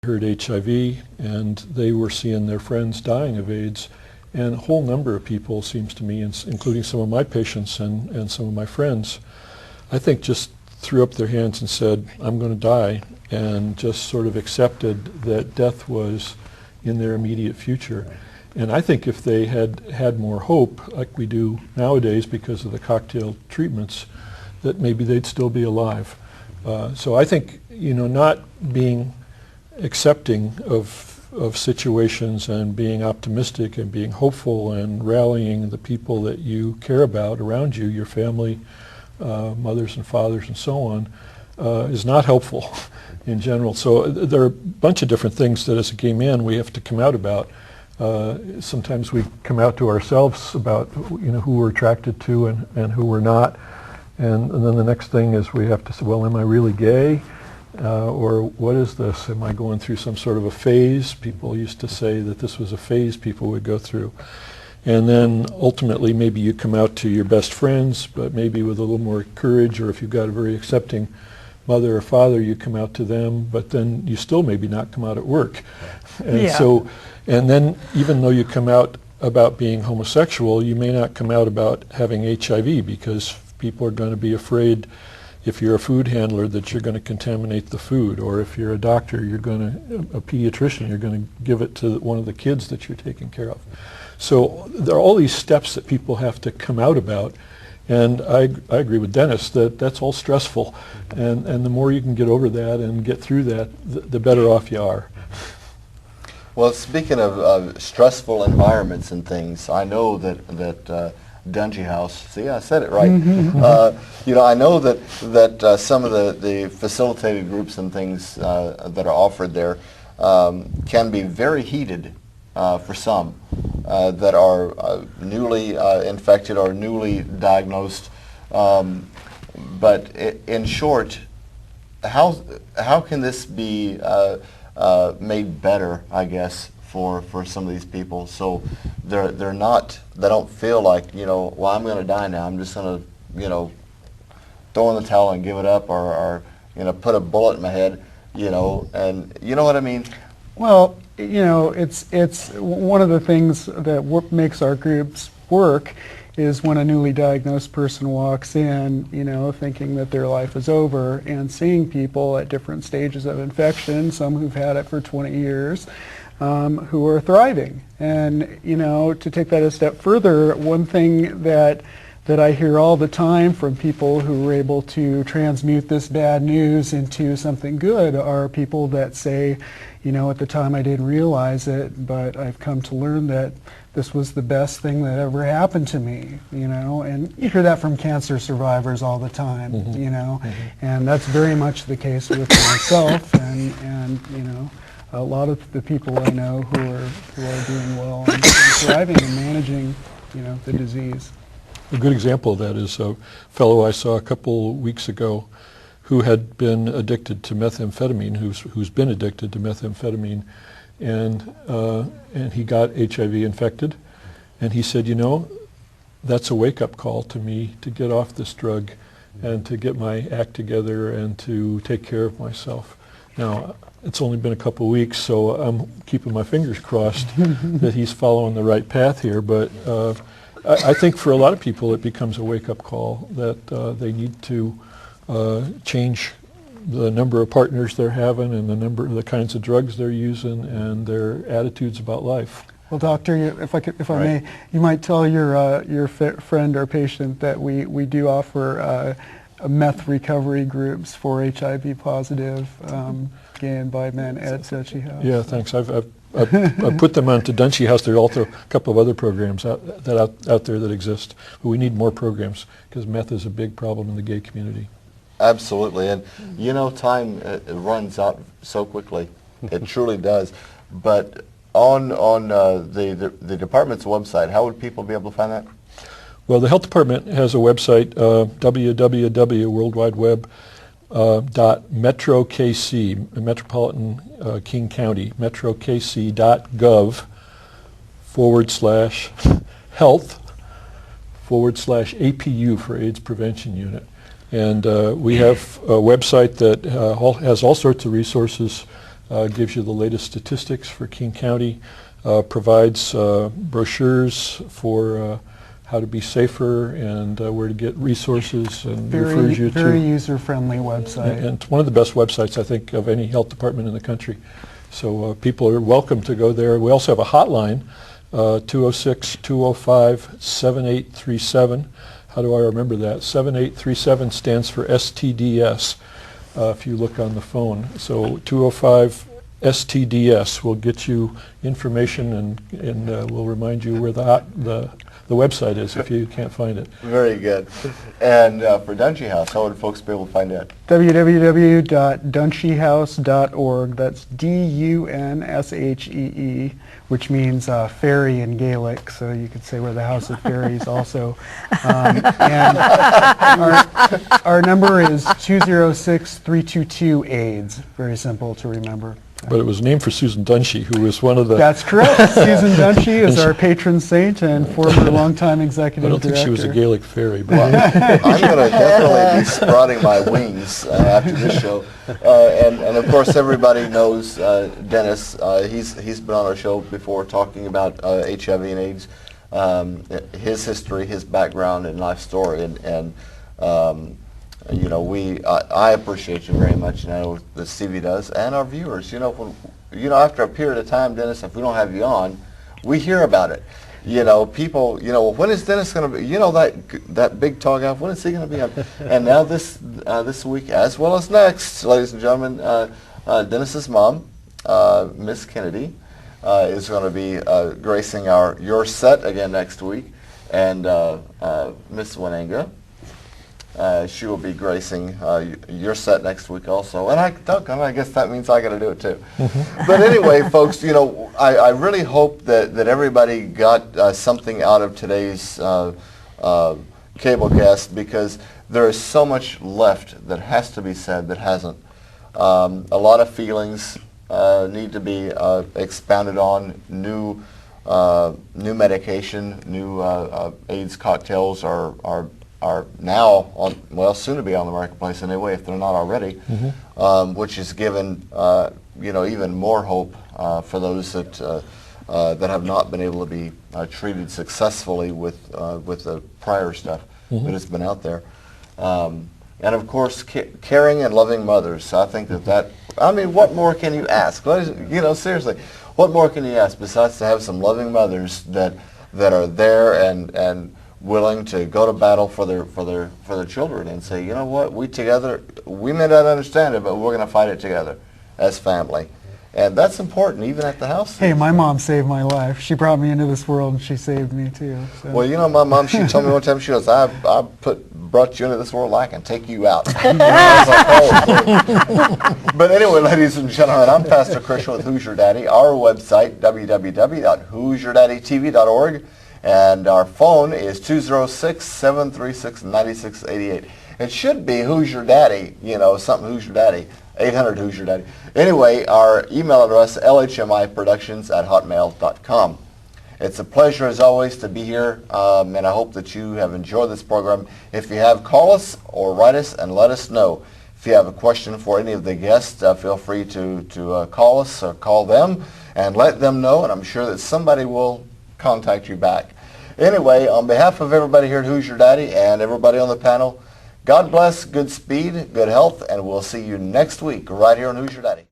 heard HIV, and they were seeing their friends dying of AIDS. And a whole number of people, seems to me, including some of my patients and some of my friends, I think just threw up their hands and said, I'm going to die, and just sort of accepted that death was in their immediate future. And I think if they had had more hope, like we do nowadays because of the cocktail treatments, that maybe they'd still be alive. So I think, not being accepting of situations and being optimistic and being hopeful and rallying the people that you care about around you, your family, mothers and fathers and so on, is not helpful in general. So there are a bunch of different things that as a gay man we have to come out about. Sometimes we come out to ourselves about who we're attracted to and who we're not. And then the next thing is we have to say, well, am I really gay? Or what is this? Am I going through some sort of a phase? People used to say that this was a phase people would go through. And then ultimately maybe you come out to your best friends, but maybe with a little more courage, or if you've got a very accepting mother or father, you come out to them, but then you still maybe not come out at work. And so, and then even though you come out about being homosexual, you may not come out about having HIV, because people are going to be afraid, if you're a food handler, that you're going to contaminate the food, or if you're a doctor, a pediatrician, you're going to give it to one of the kids that you're taking care of. So there are all these steps that people have to come out about, and I agree with Dennis that that's all stressful, and the more you can get over that and get through that, the better off you are. Well, speaking of stressful environments and things, I know that Dungy House. See, I said it right. I know that some of the facilitated groups and things that are offered there can be very heated for some that are newly infected or newly diagnosed. But in short, how can this be made better, I guess, for some of these people, so they don't feel like, well, I'm going to die now, I'm just going to throw in the towel and give it up, or put a bullet in my head, and you know what I mean? Well, it's one of the things that makes our groups work is when a newly diagnosed person walks in, thinking that their life is over, and seeing people at different stages of infection, some who've had it for 20 years, who are thriving. And, to take that a step further, one thing that I hear all the time from people who are able to transmute this bad news into something good are people that say, at the time I didn't realize it, but I've come to learn that this was the best thing that ever happened to me, and you hear that from cancer survivors all the time, and that's very much the case with myself and a lot of the people I know who are doing well and thriving and managing, the disease. A good example of that is a fellow I saw a couple weeks ago who had been addicted to methamphetamine, who's been addicted to methamphetamine, and he got HIV infected, and he said, that's a wake-up call to me to get off this drug and to get my act together and to take care of myself. Now, it's only been a couple weeks, so I'm keeping my fingers crossed that he's following the right path here, but I think for a lot of people it becomes a wake-up call that they need to change the number of partners they're having and the kinds of drugs they're using and their attitudes about life. Well, doctor, if I may, you might tell your friend or patient that we do offer meth recovery groups for HIV positive gay and bi men at Dungy House. Yeah, thanks. I've put them onto Dungy House. There are also a couple of other programs out there that exist, but we need more programs because meth is a big problem in the gay community. Absolutely, and time runs out so quickly. It truly does. But on the department's website, how would people be able to find that? Well, the health department has a website, www.worldwideweb.metrokc, Metropolitan King County, metrokc.gov/health/APU for AIDS Prevention Unit. And we have a website that has all sorts of resources gives you the latest statistics for King County, provides brochures for how to be safer and where to get resources, and refers you to very user-friendly website. And it's one of the best websites, I think, of any health department in the country. So people are welcome to go there. We also have a hotline, 206-205-7837. How do I remember that? 7837 stands for STDS, if you look on the phone. So 205 STDS will get you information, and will remind you where the website is if you can't find it. Very good. And for Dunshee House, how would folks be able to find it? www.dunshiehouse.org. That's D-U-N-S-H-E-E, which means fairy in Gaelic, so you could say we're the House of Fairies also. And our number is 206-322-AIDS. Very simple to remember. But it was named for Susan Dunshee, who was one of the... That's correct. Susan Dunshie is our patron saint and former longtime executive director. I don't think she was a Gaelic fairy. But I'm going to definitely be sprouting my wings after this show. And of course, everybody knows Dennis. He's been on our show before talking about HIV and AIDS, his history, his background, and life story. And you know, I appreciate you very much, and I know that Stevie does, and our viewers. You know, after a period of time, Dennis, if we don't have you on, we hear about it. You know, people, when is Dennis going to be? You know, that big talk out. When is he going to be on? And now this week, as well as next, ladies and gentlemen, Dennis's mom, Miss Kennedy, is going to be gracing your set again next week, and Miss Wananga. She will be gracing your set next week also. And I guess that means I got to do it too. But anyway, folks, I really hope that everybody got something out of today's cablecast, because there is so much left that has to be said that hasn't. A lot of feelings need to be expounded on. New medication, new AIDS cocktails are now soon to be on the marketplace anyway, if they're not already, which has given even more hope for those that have not been able to be treated successfully with the prior stuff that has been out there, and of course caring and loving mothers. I think I mean, what more can you ask? Seriously, what more can you ask besides to have some loving mothers that are there and willing to go to battle for their children, and say, you know what, we may not understand it, but we're going to fight it together as family. And that's important, even at the house. Hey, my mom saved my life. She brought me into this world, and she saved me too. So. Well, my mom, she told me one time, she goes, I brought you into this world, I can take you out. I was like, oh. But anyway, ladies and gentlemen, I'm Pastor Christian with Who's Your Daddy. Our website, www.who'syourdaddy.tv.org. And our phone is 206-736-9688. It should be Who's Your Daddy, something Who's Your Daddy, 800 Who's Your Daddy. Anyway, our email address, lhmiproductions@hotmail.com. It's a pleasure, as always, to be here, and I hope that you have enjoyed this program. If you have, call us or write us and let us know. If you have a question for any of the guests, feel free to call us or call them and let them know, and I'm sure that somebody will contact you back. Anyway, on behalf of everybody here at Who's Your Daddy and everybody on the panel, God bless, good speed, good health, and we'll see you next week right here on Who's Your Daddy.